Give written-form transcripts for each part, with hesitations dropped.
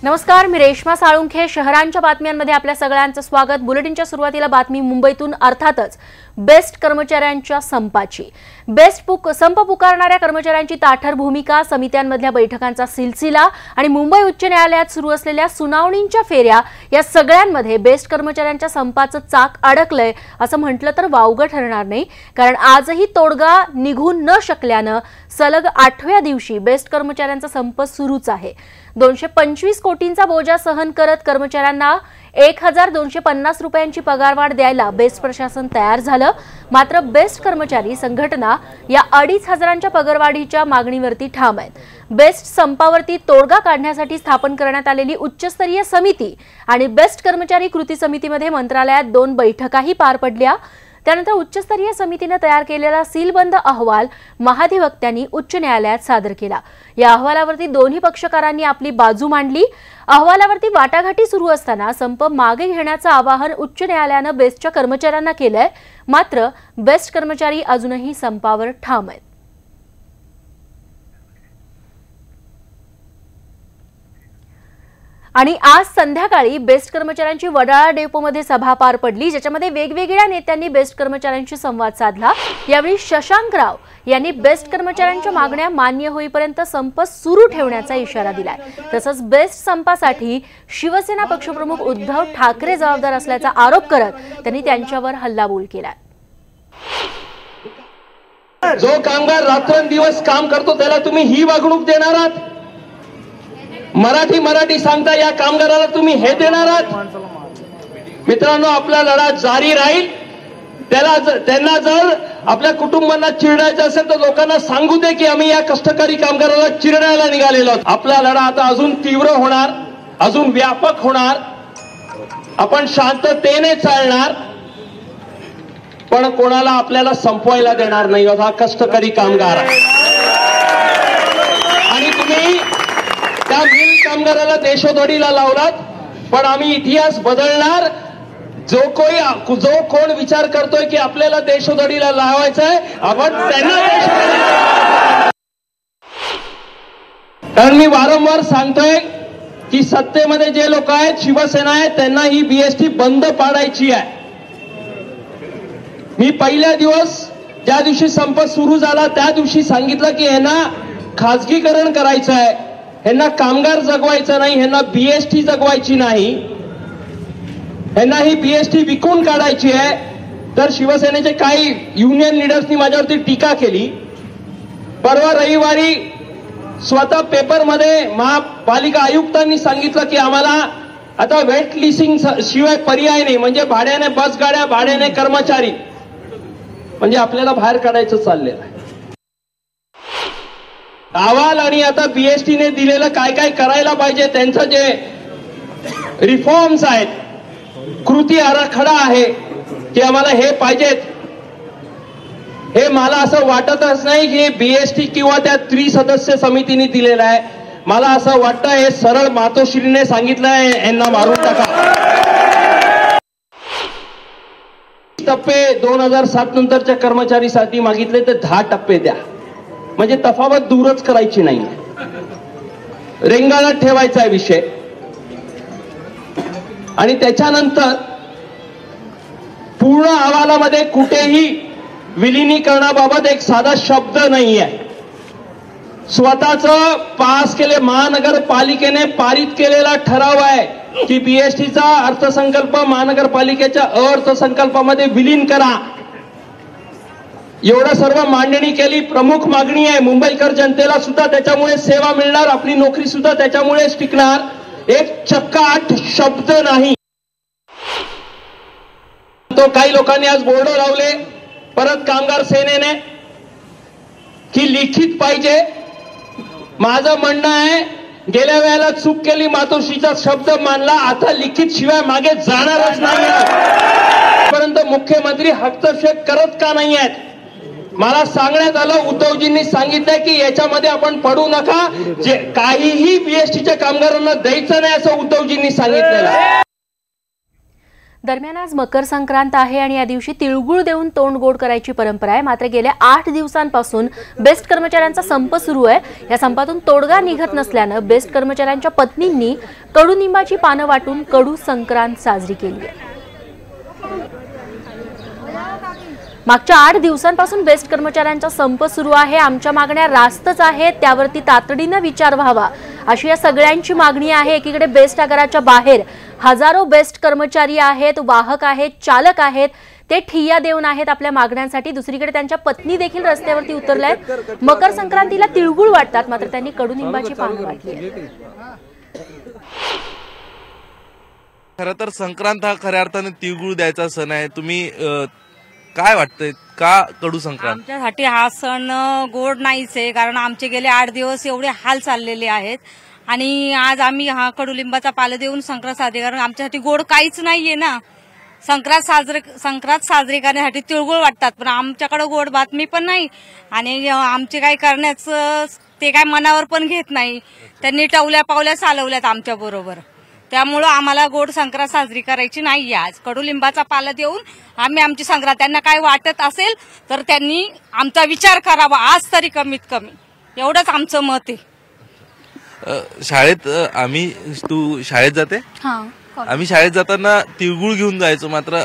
नमस्कार, मी रेश्मा साळुंखे. शहरांच्या बातम्यांमध्ये आपल्या सगळ्यांचं स्वागत. बुलेटिनच्या सुरुवातीला बातमी मुंबईतून, अर्थातच बेस्ट कर्मचाऱ्यांच्या संपाची. संप पुकारणाऱ्या कर्मचाऱ्यांची ताठर भूमिका, समित्यांमधल्या बैठकांचा सिलसिला आणि मुंबई उच्च न्यायालयात सुरू असलेल्या सुनावणींच्या फेऱ्या या सगळ्यांमध्ये बेस्ट कर्मचाऱ्यांच्या संपाचं चाक अडकलंय असं म्हटलं तर वावगं ठरणार नाही. कारण आजही तोडगा निघून न शकल्यानं सलग 8व्या दिवशी बेस्ट कर्मचाऱ्यांचा संप सुरूच आहे. 225 कोटींचा बोजा सहन करत कर्मचाऱ्यांना 1250 रुपयांची पगारवाढ द्यायला बेस्ट प्रशासन तयार झालं. मात्र बेस्ट कर्मचारी संघटना या 2500च्या पगारवाढीच्या मागणीवरती ठाम आहेत. बेस्ट संपावरती तोडगा काढण्यासाठी स्थापन करण्यात आलेली उच्चस्तरीय समिती आणि बेस्ट कर्मचारी कृती समितीमध्ये मंत्रालयात 2 बैठकाही पार पडल्या. त्यानंतर उच्चस्तरीय समितीने तयार केलेला सीलबंद अहवाल महाधिवक्त्यांनी उच्च न्यायालयात सादर केला. या अहवालावरती दोन्ही पक्षकारांनी आपली बाजू मांडली. अहवालावरती वाटाघाटी सुरू असताना संप मागे घेण्याचं आवाहन उच्च न्यायालयानं बेस्टच्या कर्मचाऱ्यांना केलंय. मात्र बेस्ट कर्मचारी अजूनही संपावर ठाम आहेत. आणि आज संध्याकाळी बेस्ट कर्मचाऱ्यांची वडाळा डेपोमध्ये सभा पार पडली, ज्याच्यामध्ये वेगवेगळ्या नेत्यांनी बेस्ट कर्मचाऱ्यांशी संवाद साधला. यावेळी शशांक राव यांनी बेस्ट कर्मचाऱ्यांच्या मागण्या मान्य होईपर्यंत संप सुरू ठेवण्याचा इशारा दिलाय. तसंच बेस्ट संपासाठी शिवसेना पक्षप्रमुख उद्धव ठाकरे जबाबदार असल्याचा आरोप करत त्यांनी त्यांच्यावर हल्लाबोल केलाय. जो कामगार रात्रंदिवस काम करतो त्याला तुम्ही ही वागणूक देणार आहात? मराठी सांगता या कामगाराला तुम्ही हे देणार आहात? मित्रांनो, आपला लढा जारी राहील. त्यांना जर आपल्या कुटुंबांना चिरडायचं असेल तर लोकांना सांगू दे की आम्ही या कष्टकरी कामगाराला चिरडायला निघालेलो आहोत. आपला लढा आता अजून तीव्र होणार, अजून व्यापक होणार. आपण शांततेने चालणार, पण कोणाला आपल्याला संपवायला देणार नाही. हा कष्टकरी कामगार आहे आणि तुम्ही त्या मिल कामगाराला देशोधडीला लावलात. पण आम्ही इतिहास बदलणार. जो कोण विचार करतोय की आपल्याला देशोधडीला लावायचं आहे, आपण त्यांना. कारण मी वारंवार सांगतोय की सत्तेमध्ये जे लोक आहेत, शिवसेना आहे, त्यांना ही बीएसटी बंद पाडायची आहे. मी पहिल्या दिवस ज्या दिवशी संप सुरू झाला त्या दिवशी सांगितलं की यांना खाजगीकरण करायचं आहे, ह्यांना कामगार जगवायचं नाही, ह्यांना बीएसटी जगवायची नाही, ह्यांना ही बीएसटी विकून काढायची आहे. तर शिवसेनेचे काही युनियन लिडर्सनी माझ्यावरती टीका केली. परवा रविवारी स्वतः पेपरमध्ये महापालिका आयुक्तांनी सांगितलं की आम्हाला आता वेट लिस्टिंग शिवाय पर्याय नाही. म्हणजे भाड्याने बस गाड्या, भाड्याने कर्मचारी, म्हणजे आपल्याला बाहेर काढायचं चाललेलं आहे. अहवाल आणि आता बीएसटीने दिलेलं काय काय करायला पाहिजे, त्यांचं जे रिफॉर्म्स आहेत, कृती आराखडा आहे की आम्हाला हे पाहिजेत. हे मला असं वाटतच नाही की बीएसटी किंवा त्या त्रिसदस्य समितीने दिलेलं आहे. मला असं वाटतं हे सरळ मातोश्रीने सांगितलंय, यांना मारून टाका. टप्पे 2007 नंतरच्या कर्मचारीसाठी मागितले तर 10 टप्पे द्या. म्हणजे तफावत दूरच करायची नाही, रेंगाळत ठेवायचा आहे विषय. आणि त्याच्यानंतर पूर्ण अहवालामध्ये कुठेही विलिनीकरणाबाबत एक साधा शब्द नाही आहे. स्वतःच पास केले, महानगरपालिकेने पारित केलेला ठराव आहे की बीएसटीचा अर्थसंकल्प महानगरपालिकेच्या अर्थसंकल्पामध्ये विलीन करा. एवढं सर्व मांडणी केली. प्रमुख मागणी आहे, मुंबईकर जनतेला सुद्धा त्याच्यामुळे सेवा मिळणार, आपली नोकरी सुद्धा त्याच्यामुळेच टिकणार. एक चक्काट शब्द नाही. तो काही लोकांनी आज बोर्ड लावले परत कामगार सेनेने की लिखित पाहिजे. माझं म्हणणं आहे, गेल्या वेळेला चूक केली, मातोश्रीचा शब्द मानला, आता लिखित शिवाय मागे जाणारच नाही. परंतु मुख्यमंत्री हस्तक्षेप करत का नाही आहेत? मला सांगण्यात आलं, उद्धवजींनी सांगितलं की याच्यामध्ये आपण पडू नका, जे काहीही बीएसटीच्या कामगारांना द्यायचं नाही असं उद्धवजींनी सांगितलेलं. दरम्यान आज मकर संक्रांत आहे आणि या दिवशी तिळगुळ देऊन तोंड गोड करायची परंपरा आहे। मात्र गेल्या 8 दिवसांपासून बेस्ट कर्मचाऱ्यांचा संप सुरू आहे। या संपातून तोडगा निघत नसल्यानं बेस्ट कर्मचाऱ्यांच्या पत्नींनी कडुनिंबाची पानं वाटून कडू संक्रांत साजरी केली आहे। मागच्या 8 दिवसांपासून बेस्ट कर्मचाऱ्यांचा संप सुरू आहे। आमच्या मागण्या रास्तच आहेत, त्यावरती तातडीने विचार व्हावा अशी या सगळ्यांची मागणी आहे। एकीकडे बेस्ट आगाराच्या बाहेर हजारो बेस्ट कर्मचारी आहेत, वाहक आहेत, चालक आहेत, ते ठिय्या देऊन आहेत आपल्या मागण्यांसाठी। दुसरीकडे त्यांच्या पत्नी देखील रस्त्यावरती उतरल्या आहेत। मकर संक्रांतीला तिळगुळ वाटतात, मात्र त्यांनी कडुनिंबाची पानं वाटली। खरं तर संक्रांत हा खऱ्या अर्थाने तिळगुळ द्यायचा सण आहे। तुम्ही काय वाटतंय का कडू संक्रांत? आमच्यासाठी हा सण गोड नाहीच आहे, कारण आमचे गेले 8 दिवस एवढे हाल चाललेले आहेत आणि आज आम्ही हा कडुलिंबाचा पाला देऊन संक्रांत साजरी करून आमच्यासाठी गोड काहीच नाहीये ना। संक्रांत साजरी करण्यासाठी तिळगुळ वाटतात, पण आमच्याकडे गोड बातमी पण नाही आणि आमचे काही करण्याचं ते काय मनावर पण घेत नाही। त्यांनी टवल्या पावल्या चालवल्यात आमच्या बरोबर, त्यामुळं आम्हाला गोड संक्रांत साजरी करायची नाहीये। आज कडुलिंबाचा पाला देऊन आम्ही आमची संक्रांत, त्यांना काय वाटत असेल तर त्यांनी आमचा विचार करावा आज तरी, कमीत कमी एवढंच आमचं मत आहे। शाळेत तू शाळेत जाते? आम्ही शाळेत जाताना तिळगुळ घेऊन जायचो, मात्र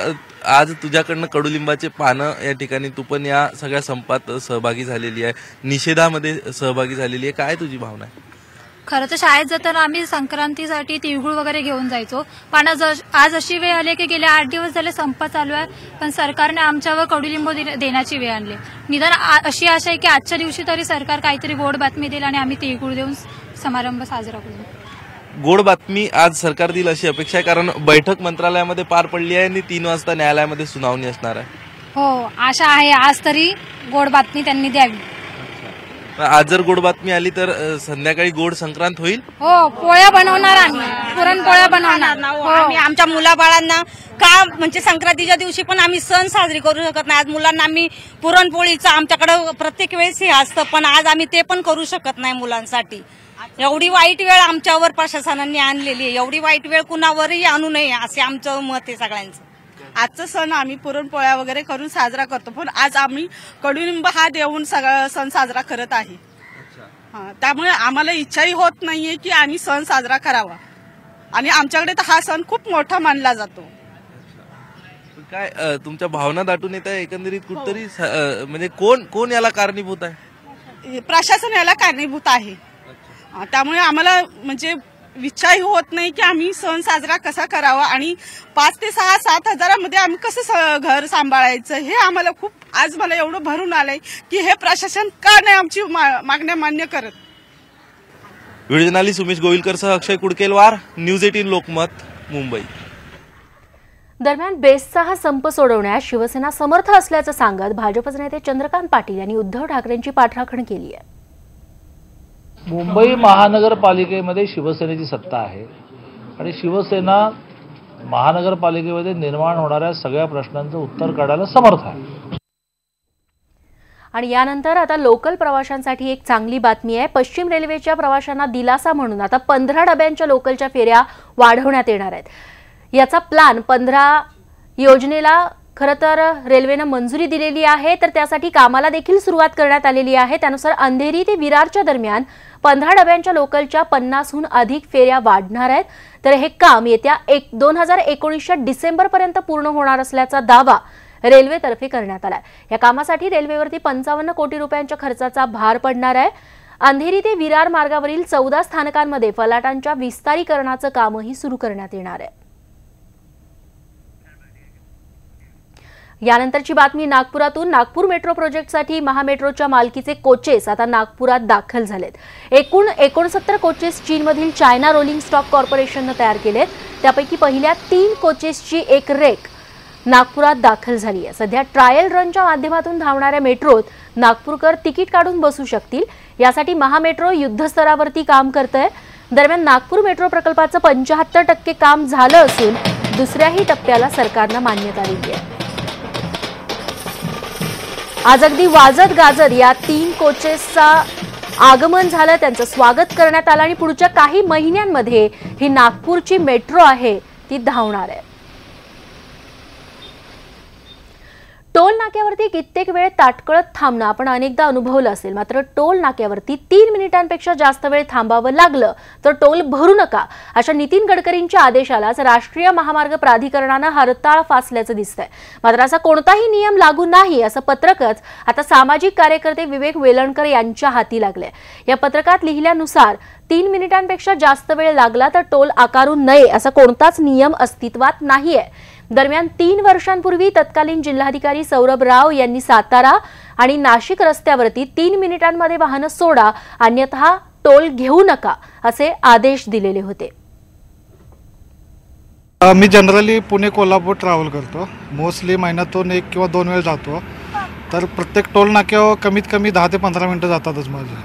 आज तुझ्याकडनं कडुलिंबाचे पानं या ठिकाणी तू पण या सगळ्या संपात सहभागी झालेली आहे, निषेधामध्ये सहभागी झालेली आहे। काय तुझी भावना आहे? खरं तर शाळेत जाताना आम्ही संक्रांतीसाठी तिळगुळ वगैरे घेऊन जायचो, पण आज अशी वेळ आली की गेले 8 दिवस झाले संप चालू आहे, पण सरकारने आमच्यावर कडुलिंबू देण्याची वेळ आणली। निदान अशी आशा आहे की आजच्या दिवशी तरी सरकार काहीतरी गोड बातमी देईल आणि आम्ही तिळगुळ देऊन समारंभ साजरा करू। गोड बातमी आज सरकार देईल अशी अपेक्षा आहे, कारण बैठक मंत्रालयामध्ये पार पडली आहे आणि 3 वाजता न्यायालयामध्ये सुनावणी असणार आहे। हो, आशा आहे आज तरी गोड बातमी त्यांनी द्यावी। आज जर गोड बातमी आली तर संध्याकाळी गोड संक्रांत होईल? हो, पोळ्या बनवणार आम्ही, पुरणपोळ्या बनवणार। आम्ही आमच्या मुलाबाळांना का म्हणजे संक्रांतीच्या दिवशी पण आम्ही सण साजरी करू शकत नाही। आज मुलांना आम्ही पुरणपोळीचं आमच्याकडे प्रत्येक वेळेस हे असतं, पण आज आम्ही ते पण करू शकत नाही मुलांसाठी। एवढी वाईट वेळ आमच्यावर प्रशासनाने आणलेली आहे, एवढी वाईट वेळ कुणावरही आणू नये असे आमचं मत आहे सगळ्यांचं। आजचा सण आम्ही पुरणपोळ्या वगैरे करून साजरा करतो, पण आज आम्ही कडुलिंब हा देऊन सगळा सण साजरा करत आहे। त्यामुळे आम्हाला इच्छाही होत नाहीये की आम्ही सण साजरा करावा आणि आमच्याकडे तर हा सण खूप मोठा मानला जातो। काय तुमच्या भावना दाटून येत आहे एकंदरीत कुठतरी, म्हणजे कोण याला कारणीभूत आहे? प्रशासन याला कारणीभूत आहे। त्यामुळे आम्हाला म्हणजे इच्छाही होत नाही की आम्ही सण साजरा कसा करावा आणि 5 ते 6-7 हजारामध्ये आम्ही कसं घर सांभाळायचं, हे आम्हाला खूप आज मला एवढं भरून आलंय की हे प्रशासन का नाही आमची मागण्या मान्य करत। व्हिडिओ जर्नलिस्ट उमेश गोविलकरसह अक्षय कुडकेलवार, न्यूज 18 लोकमत, मुंबई। दरम्यान बेस्टचा हा संप सोडवण्यास शिवसेना समर्थ असल्याचं सांगत भाजपचे नेते चंद्रकांत पाटील यांनी उद्धव ठाकरेंची पाठराखण केली आहे। मुंबई महानगरपालिकेमध्ये शिवसेनेची सत्ता आहे आणि शिवसेना महानगरपालिकेमध्ये निर्माण होणाऱ्या सगळ्या प्रश्नांचं उत्तर काढायला समर्थ आहे। आणि यानंतर आता लोकल प्रवाशांसाठी एक चांगली बातमी आहे। पश्चिम रेल्वेच्या प्रवाशांना दिलासा म्हणून आता 15 डब्यांच्या लोकलच्या फेऱ्या वाढवण्यात येणार आहेत। याचा प्लॅन 15 योजनेला खरं तर रेल्वेने मंजुरी दिलेली आहे, तर त्यासाठी कामाला देखील सुरुवात करण्यात आलेली आहे। त्यानुसार अंधेरी ते विरारच्या दरम्यान 15 डब्यांच्या लोकलच्या 50हून अधिक फेऱ्या वाढणार आहेत। तर हे काम येत्या 2019च्या डिसेंबरपर्यंत पूर्ण होणार असल्याचा दावा रेल्वेतर्फे करण्यात आलाय। या कामासाठी रेल्वेवरती 55 कोटी रुपयांच्या खर्चाचा भार पडणार आहे। अंधेरी ते विरार मार्गावरील 14 स्थानकांमध्ये फलाटांच्या विस्तारीकरणाचं कामही सुरू करण्यात येणार आहे। यानंतरची बातमी नागपुरातून। नागपूर मेट्रो प्रोजेक्टसाठी महामेट्रोच्या मालकीचे कोचेस आता नागपुरात दाखल झालेत। एकूण 69 कोचेस चीनमधील चायना रोलिंग स्टॉक कॉर्पोरेशनने तयार केलेत। त्यापैकी पहिल्या 3 कोचेसची एक रेक नागपुरात दाखल झाली आहे। सध्या ट्रायल रनच्या माध्यमातून धावणाऱ्या मेट्रोत नागपूरकर तिकीट काढून बसू शकतील, यासाठी महामेट्रो युद्धस्तरावरती काम करतंय। दरम्यान नागपूर मेट्रो प्रकल्पाचं 75% काम झालं असून दुसऱ्याही टप्प्याला सरकारने मान्यता दिली आहे। आज अगदी वाजत गाजत या 3 कोचेसचा आगमन झालं, त्यांचं स्वागत करण्यात आलं आणि पुढच्या काही महिन्यांमध्ये ही नागपूरची मेट्रो आहे ती धावणार आहे। टोल नाक्यावरती कित्येक वेळ ताटकळत थांबणं आपण अनेकदा अनुभवलं असेल, मात्र टोल नाक्यावरती 3 मिनिटांपेक्षा जास्त वेळ थांबावं लागलं तर टोल भरू नका अशा नितीन गडकरींच्या आदेशालाच राष्ट्रीय महामार्ग प्राधिकरणानं हरताळ फासल्याचं दिसतंय। मात्र असा कोणताही नियम लागू नाही असं पत्रकच आता सामाजिक कार्यकर्ते विवेक वेलणकर यांच्या हाती लागलंय। या पत्रकात लिहिल्यानुसार 3 मिनिटांपेक्षा जास्त वेळ लागला तर टोल आकारू नये असा कोणताच नियम अस्तित्वात नाहीये। दरम्यान 3 वर्षांपूर्वी तत्कालीन जिल्हाधिकारी सौरभ राव यांनी सातारा आणि नाशिक रस्त्यावरती 3 मिनिटांमध्ये वाहनं सोडा अन्यथा टोल घेऊ नका असे आदेश दिलेले होते। मी जनरली पुणे कोल्हापूर ट्रॅव्हल करतो, मोस्टली महिन्यातून 1 किंवा 2 वेळ जातो, तर प्रत्येक टोल नाक्यावर कमीत कमी 10 ते 15 मिनिटं जातातच माझे।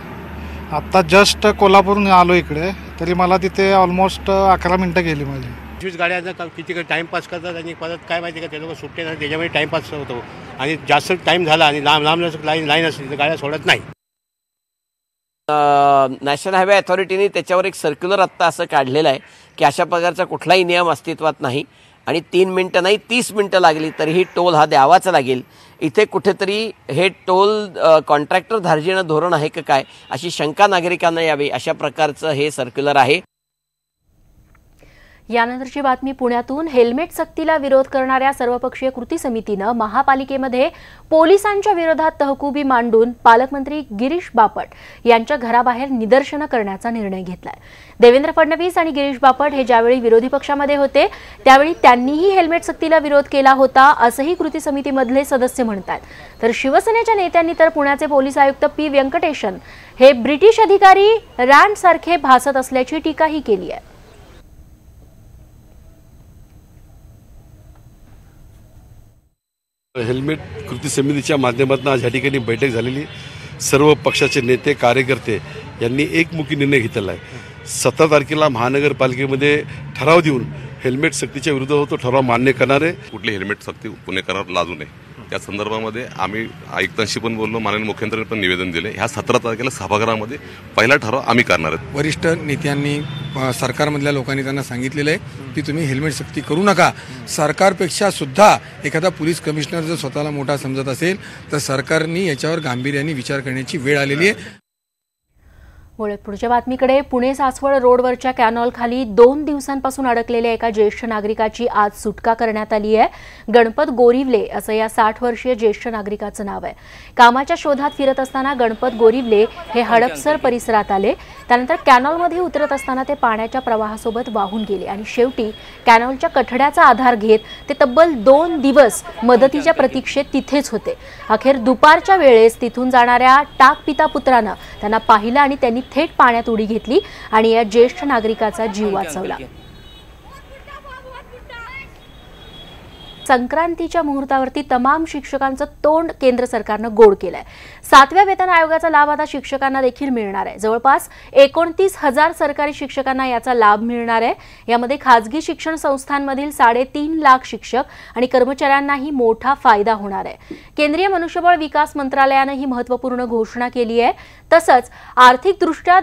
आत्ता जस्ट कोल्हापूरहून आलो इकडे, तरी मला तिथे ऑलमोस्ट 11 मिनिटं गेली माझी। 25 गाड्यांचा किती टाइमपास करतात आणि परत काय माहिती का ते लोक सुट्टे नाही, त्याच्यामुळे टाइमपास होतो आणि जास्त टाइम झाला आणि लांब लाईन असली तर गाड्या सोडत नाही। नॅशनल हायवे अथॉरिटीने त्याच्यावर एक सर्क्युलर आत्ता असं काढलेलं आहे की अशा प्रकारचा कुठलाही नियम अस्तित्वात नाही आणि 3 मिनिटं नाही 30 मिनिटं लागली तरीही टोल हा द्यावाच लागेल। इथे कुठेतरी हे टोल कॉन्ट्रॅक्टर धार्जिणं धोरण आहे का काय अशी शंका नागरिकांना यावी अशा प्रकारचं हे सर्क्युलर आहे। यानंतरची बातमी पुण्यातून। हेल्मेट सक्तीला विरोध करणाऱ्या सर्वपक्षीय कृती समितीनं महापालिकेमध्ये पोलिसांच्या विरोधात तहकुबी मांडून पालकमंत्री गिरीश बापट यांच्या घराबाहेर निदर्शनं करण्याचा निर्णय घेतलाय। देवेंद्र फडणवीस आणि गिरीश बापट हे ज्यावेळी विरोधी पक्षामध्ये होते त्यावेळी त्यांनीही हेल्मेट सक्तीला विरोध केला होता असंही कृती समितीमधले सदस्य म्हणतात। तर शिवसेनेच्या नेत्यांनी तर पुण्याचे पोलीस आयुक्त पी व्यंकटेशन हे ब्रिटिश अधिकारी रँड सारखे भासत असल्याची टीकाही केली आहे। हेल्मेट कृती समितीच्या माध्यमातून आज या ठिकाणी बैठक झालेली। सर्व पक्षाचे नेते कार्यकर्ते यांनी एकमुखी निर्णय घेतलेला आहे। 17 तारखेला महानगरपालिकेमध्ये ठराव देऊन हेल्मेट सक्तीच्या विरोधात तो ठराव मान्य करणार आहे। कुठली हेल्मेट सक्ती पुणेकरांवर लादू नये त्या संदर्भामध्ये आम्ही आयुक्तांशी पण बोललो, माननीय मुख्यमंत्र्यांनी पण निवेदन दिले। ह्या 17 तारखेला सभागृहामध्ये पहिला ठराव आम्ही करणार आहोत। वरिष्ठ नेत्यांनी सरकारमधल्या लोकांनी त्यांना सांगितलेलं आहे की तुम्ही हेल्मेट सक्ती करू नका। सरकारपेक्षा सुद्धा एखादा पोलीस कमिशनर जर स्वतःला मोठा समजत असेल तर सरकारने याच्यावर गांभीर्याने विचार करण्याची वेळ आलेली आहे। पुढच्या बातमीकडे। पुणे सासवड रोडवरच्या कॅनॉल खाली 2 दिवसांपासून अडकलेल्या एका ज्येष्ठ नागरिकाची आज सुटका करण्यात आली आहे। गणपत गोरिवले असं या 60 वर्षीय ज्येष्ठ नागरिकाचं नाव आहे। कामाच्या शोधात फिरत असताना गणपत गोरिवले हे हडपसर परिसरात आले। त्यानंतर कॅनॉलमध्ये उतरत असताना ते पाण्याच्या प्रवाहासोबत वाहून गेले आणि शेवटी कॅनॉलच्या कठड्याचा आधार घेत ते तब्बल 2 दिवस मदतीच्या प्रतीक्षेत तिथेच होते। अखेर दुपारच्या वेळेस तिथून जाणाऱ्या टाकपिता पुत्रानं त्यांना पाहिलं आणि त्यांनी थेट पाण्यात उडी घेतली आणि या ज्येष्ठ नागरिकाचा जीव वाचवला। संक्रांतीच्या मुहूर्तावरती तमाम शिक्षकांचं तोंड केंद्र सरकारनं गोड केलंय। 7व्या वेतन आयोगाचा लाभ आता शिक्षकांना देखील मिळणार आहे। जवळपास 29,000 सरकारी शिक्षकांना याचा लाभ मिळणार आहे। यामध्ये खासगी शिक्षण संस्थांमधील 3.5 लाख शिक्षक आणि कर्मचाऱ्यांनाही मोठा फायदा होणार आहे। केंद्रीय मनुष्यबळ विकास मंत्रालयानं ही महत्त्वपूर्ण घोषणा केली आहे। तसंच आर्थिकदृष्ट्या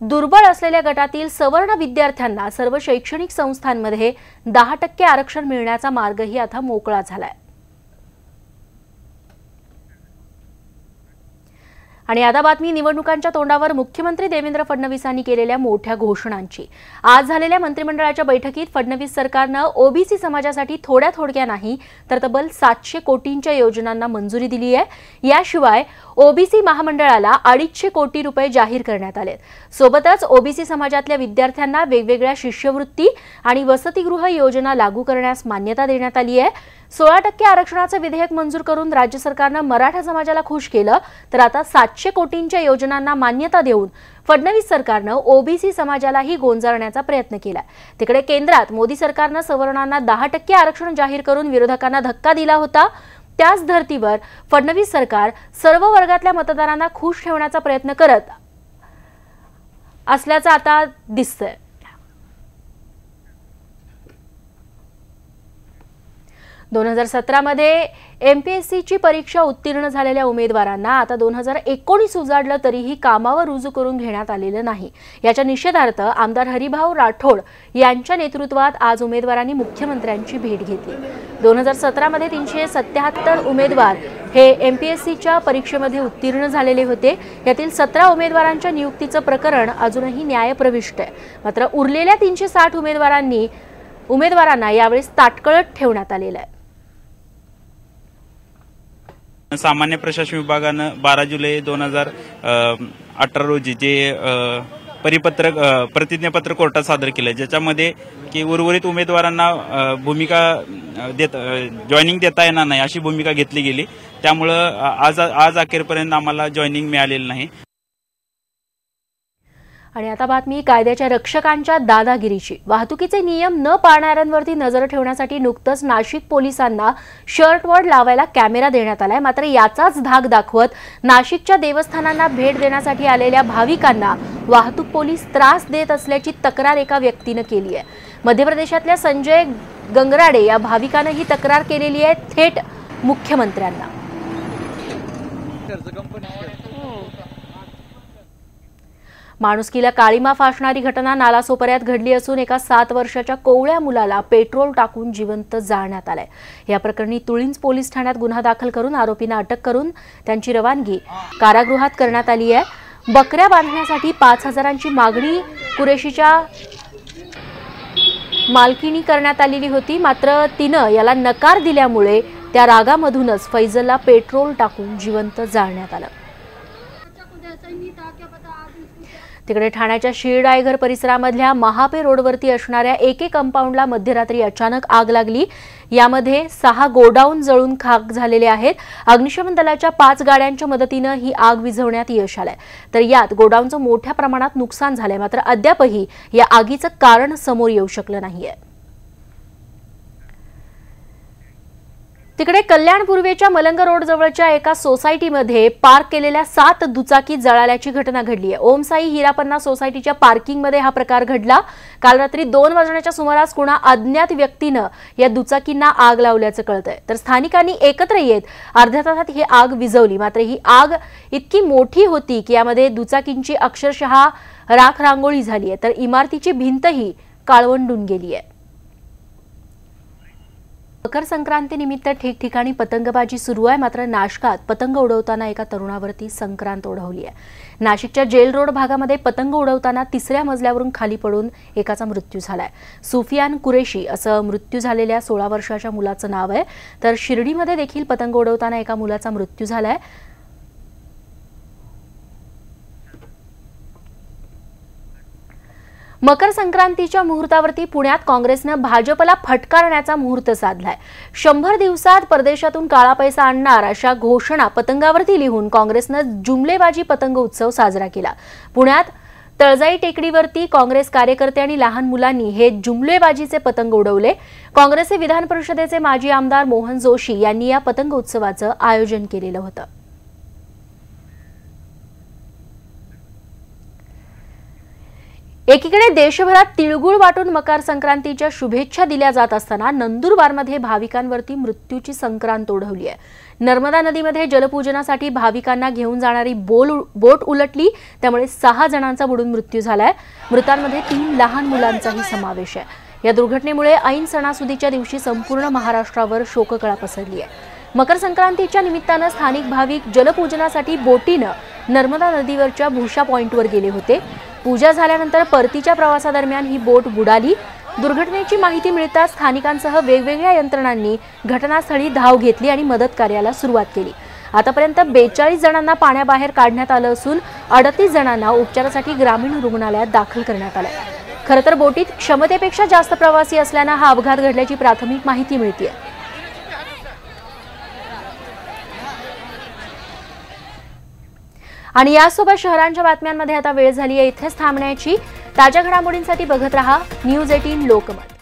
दुर्बळ असलेल्या गटातील सवर्ण विद्यार्थ्यांना सर्व शैक्षणिक संस्थांमध्ये 10% आरक्षण मिळण्याचा मार्गही आता मोकळा झालाय। आणि आता बातमी निवडणुकांच्या तोंडावर मुख्यमंत्री देवेंद्र फडणवीसांनी केलेल्या मोठ्या घोषणांची। आज झालेल्या मंत्रिमंडळाच्या बैठकीत फडणवीस सरकारनं ओबीसी समाजासाठी थोड्या नाही तर तब्बल 700 कोटींच्या योजनांना मंजुरी दिली आहे। याशिवाय ओबीसी महामंडळाला 250 कोटी रुपये जाहीर करण्यात आले। सोबतच ओबीसी समाजातल्या विद्यार्थ्यांना वेगवेगळ्या शिष्यवृत्ती आणि वसतिगृह योजना लागू करण्यास मान्यता देण्यात आली आहे। 16% आरक्षणाचं विधेयक मंजूर करून राज्य सरकारनं मराठा समाजाला खुश केलं तर आता 700 कोटींच्या योजनांना मान्यता देऊन फडणवीस सरकारनं ओबीसी समाजालाही गोंजारण्याचा प्रयत्न केला। तिकडे केंद्रात मोदी सरकारनं सवर्णांना 10% आरक्षण जाहीर करून विरोधकांना धक्का दिला होता। त्याच धर्तीवर फडणवीस सरकार सर्व वर्गातल्या मतदारांना खुश ठेवण्याचा प्रयत्न करत असल्याचं आता दिसतंय। 2017 मध्ये MPSCची परीक्षा उत्तीर्ण झालेल्या उमेदवारांना आता 2019 उजाडलं तरीही कामावर रुजू करून घेण्यात आलेलं नाही। याच्या निषेधार्थ आमदार हरिभाऊ राठोड यांच्या नेतृत्वात आज उमेदवारांनी मुख्यमंत्र्यांची भेट घेतली। 2017 मध्ये 377 उमेदवार हे MPSCच्या परीक्षेमध्ये उत्तीर्ण झालेले होते। यातील 17 उमेदवारांच्या नियुक्तीचं प्रकरण अजूनही न्यायप्रविष्ट आहे। मात्र उरलेल्या 360 उमेदवारांना यावेळी ताटकळत ठेवण्यात आलेलं आहे। सामान्य प्रशासन विभागानं 12 जुलै 2018 रोजी जे प्रतिज्ञापत्र कोर्टात सादर केलं, ज्याच्यामध्ये की उर्वरित उमेदवारांना भूमिका जॉईनिंग देता येणार नाही अशी भूमिका घेतली गेली। त्यामुळं आज अखेरपर्यंत आम्हाला जॉईनिंग मिळालेलं नाही। आणि आता बातमी कायद्याच्या रक्षकांच्या दादागिरीची। वाहतुकीचे नियम न पाळणाऱ्यांवरती नजर ठेवण्यासाठी नुकतंच नाशिक पोलिसांना शर्टवर लावायला कॅमेरा देण्यात आलाय। मात्र याचाच धाक दाखवत नाशिकच्या देवस्थानांना भेट देण्यासाठी आलेल्या भाविकांना वाहतूक पोलीस त्रास देत असल्याची तक्रार एका व्यक्तीने केली आहे। मध्य प्रदेशातल्या संजय गंगराडे या भाविकाने ही तक्रार केलेली आहे थेट मुख्यमंत्र्यांना। माणुसकीला काळीमा फासणारी घटना नालासोपाऱ्यात घडली असून एका 7 वर्षाच्या कोवळ्या मुलाला पेट्रोल टाकून जिवंत जाळण्यात आलंय। या प्रकरणी तुळींज पोलीस ठाण्यात गुन्हा दाखल करून आरोपींना अटक करून त्यांची रवानगी कारागृहात करण्यात आली आहे। बकऱ्या बांधण्यासाठी 5,000ची मागणी कुरेशीच्या मालकीनी करण्यात आलेली होती। मात्र तिनं याला नकार दिल्यामुळे त्या रागामधूनच फैजलला पेट्रोल टाकून जिवंत जाळण्यात आलं। तिकडे ठाण्याच्या शिरडायघर परिसरामधल्या महापे रोडवरती असणाऱ्या एके कंपाऊंडला मध्यरात्री अचानक आग लागली। यामध्ये 6 गोडाऊन जळून खाक झालेले आहेत। अग्निशमन दलाच्या 5 गाड्यांच्या मदतीने ही आग विझवण्यात यश आलंय। तर यात गोडाऊनचं मोठ्या प्रमाणात नुकसान झालंय। मात्र अद्यापही या आगीचं कारण समोर येऊ शकलं नाहीये। तिकडे कल्याण पूर्वेच्या मलंग रोड जवळच्या एका सोसायटीमध्ये पार्क केलेल्या 7 दुचाकी जळाल्याची घटना घडली आहे। ओमसाई हिरापन्ना सोसायटीच्या पार्किंगमध्ये हा प्रकार घडला। काल रात्री 2 वाजण्याच्या सुमारास कुणा अज्ञात व्यक्तीनं या दुचाकींना आग लावल्याचं कळतंय। तर स्थानिकांनी एकत्र येत अर्ध्या तासात ही आग विझवली। मात्र ही आग इतकी मोठी होती की यामध्ये दुचाकींची अक्षरशः राख रांगोळी झाली आहे। तर इमारतीची भिंतही काळवंडून गेली आहे। मकर संक्रांतीनिमित्त ठिकठिकाणी पतंगबाजी सुरू आहे। मात्र नाशकात पतंग उडवताना एका तरुणावरती संक्रांत ओढवली आहे। नाशिकच्या जेल रोड भागामध्ये पतंग उडवताना 3ऱ्या मजल्यावरून खाली पडून एकाचा मृत्यू झालाय। सुफियान कुरेशी असं मृत्यू झालेल्या 16 वर्षाच्या मुलाचं नाव आहे। तर शिर्डीमध्ये देखील पतंग उडवताना एका मुलाचा मृत्यू झालाय। मकर संक्रांतीच्या मुहूर्तावरती पुण्यात काँग्रेसनं भाजपला फटकारण्याचा मुहूर्त साधलाय। 100 दिवसात परदेशातून काळा पैसा आणणार अशा घोषणा पतंगावरती लिहून काँग्रेसनं जुमलेबाजी पतंग उत्सव साजरा केला। पुण्यात तळजाई टेकडीवरती काँग्रेस कार्यकर्ते आणि लहान मुलांनी हे जुमलेबाजीचे पतंग उडवले। काँग्रेसचे विधान परिषदेचे माजी आमदार मोहन जोशी यांनी या पतंग उत्सवाचं आयोजन केलेलं होतं। एकीकडे देशभरात तिळगुळ वाटून मकर संक्रांतीच्या शुभेच्छा दिल्या जात असताना नंदुरबारमध्ये भाविकांवरती मृत्यूची संक्रांत ओढवली आहे। नर्मदा नदीमध्ये जलपूजनासाठी भाविकांना घेऊन जाणारी बोट उलटली, त्यामुळे 6 जणांचा बुडून मृत्यू झालाय। मृतांमध्ये 3 लहान मुलांचाही समावेश आहे। या दुर्घटनेमुळे ऐन सणासुदीच्या दिवशी संपूर्ण महाराष्ट्रावर शोककळा पसरली आहे। मकर संक्रांतीच्या निमित्तानं स्थानिक भाविक जलपूजनासाठी बोटीनं नर्मदा नदीवरच्या भूषा पॉइंटवर गेले होते। पूजा झाल्यानंतर परतीच्या प्रवासादरम्यान ही बोट बुडाली। दुर्घटनेची माहिती मिळताच स्थानिकांसह वेगवेगळ्या यंत्रणांनी घटनास्थळी धाव घेतली आणि मदत कार्याला सुरुवात केली। आतापर्यंत 42 जणांना पाण्याबाहेर काढण्यात आलं असून 38 जणांना उपचारासाठी ग्रामीण रुग्णालयात दाखल करण्यात आलंय। खरं तर बोटीत क्षमतेपेक्षा जास्त प्रवासी असल्यानं हा अपघात घडल्याची प्राथमिक माहिती मिळतेय। आणि यासोबत शहरांच्या बातम्यांमध्ये आता वेळ झाली आहे इथेच थांबण्याची। ताज्या घडामोडींसाठी बघत रहा न्यूज 18 लोकमत।